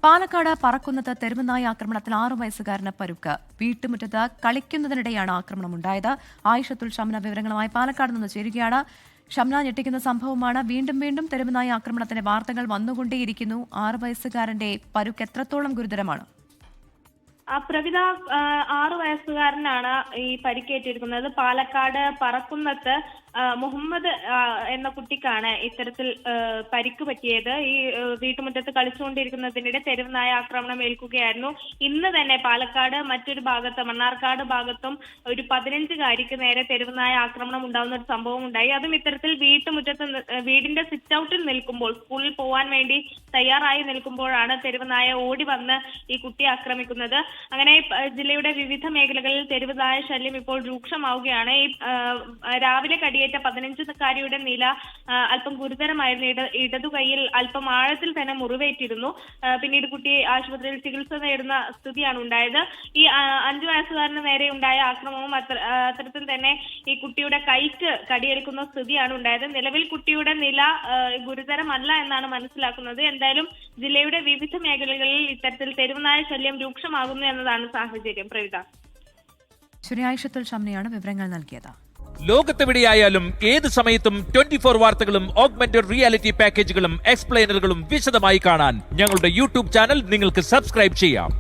പാലക്കാട് പറക്കുന്നത് തെരുവുനായ ആക്രമണത്തിൽ 6 വയസ്സുകാരന് പരുക്ക്. വീട്ടുമുറ്റത്ത് കളിക്കുന്നതിനിടെയാണ് ആക്രമണമുണ്ടായത്. ആയിഷത്തുൽ ഷംന വിവരങ്ങളുമായി പാലക്കാട് നിന്ന് ചേരുകയാണ്. ഷംന, ഞെട്ടിക്കുന്ന സംഭവമാണ്. വീണ്ടും തെരുവുനായ ആക്രമണത്തിന്റെ വാർത്തകൾ വന്നുകൊണ്ടേയിരിക്കുന്നു. 6 വയസ്സുകാരന്റെ പരുക്ക് എത്രത്തോളം ഗുരുതരമാണ്? പ്രവിത 6 വയസ്സുകാരനാണ് ഈ പരിക്കേറ്റിരിക്കുന്നത്. പാലക്കാട് പറക്കുന്നത്ത് മുഹമ്മദ് എന്ന കുട്ടിക്കാണ് ഇത്തരത്തിൽ പരിക്ക് പറ്റിയത്. ഈ വീട്ടുമുറ്റത്ത് കളിച്ചുകൊണ്ടിരിക്കുന്നതിനിടെ തെരുവുനായ ആക്രമണം ഏൽക്കുകയായിരുന്നു. ഇന്ന് തന്നെ പാലക്കാട് മറ്റൊരു ഭാഗത്ത് മണ്ണാർക്കാട് ഭാഗത്തും ഒരു 15-കാരിക്ക് നേരെ തെരുവുനായ ആക്രമണം ഉണ്ടാകുന്ന ഒരു സംഭവം ഉണ്ടായി. അതും ഇത്തരത്തിൽ വീടിന്റെ സിറ്റ് ഔട്ടിൽ നിൽക്കുമ്പോൾ, സ്കൂളിൽ പോവാൻ വേണ്ടി തയ്യാറായി നിൽക്കുമ്പോഴാണ് തെരുവുനായ ഓടി വന്ന് ഈ കുട്ടിയെ ആക്രമിക്കുന്നത്. അങ്ങനെ ജില്ലയുടെ വിവിധ മേഖലകളിൽ തെരുവുനായ ശല്യം ഇപ്പോൾ രൂക്ഷമാവുകയാണ്. ഈ രാവിലെ കടിയേറ്റ 15-കാരിയുടെ നില അല്പം ഗുരുതരമായിരുന്നു. ഇടതുകൈയിൽ അല്പം ആഴത്തിൽ തന്നെ മുറിവേറ്റിരുന്നു. പിന്നീട് കുട്ടി ആശുപത്രിയിൽ ചികിത്സ നേടുന്ന സ്ഥിതിയാണ് ഉണ്ടായത്. ഈ 5 വയസ്സുകാരന് നേരെ ഉണ്ടായ ആക്രമണവും അത്തരത്തിൽ തന്നെ ഈ കുട്ടിയുടെ കൈക്ക് കടിയേൽക്കുന്ന സ്ഥിതിയാണ് ഉണ്ടായത്. നിലവിൽ കുട്ടിയുടെ നില ഗുരുതരമല്ല എന്നാണ് മനസ്സിലാക്കുന്നത്. എന്തായാലും ജില്ലയുടെ വിവിധ മേഖലകളിൽ ഇത്തരത്തിൽ തെരുവുനായ ശല്യം രൂക്ഷമാകുന്നു എന്നതാണ് സാഹചര്യം. പ്രവിത, ആയിഷത്തുൽ ഷംനയാണ് വിവരങ്ങൾ നൽകിയത്. ലോകത്തെവിടെയായാലും ഏത് സമയത്തും 24 വാർത്തകളും ഓഗ്മെന്റഡ് റിയാലിറ്റി പാക്കേജുകളും എക്സ്പ്ലെയിനറുകളും വിശദമായി കാണാൻ ഞങ്ങളുടെ യൂട്യൂബ് ചാനൽ നിങ്ങൾക്ക് സബ്സ്ക്രൈബ് ചെയ്യാം.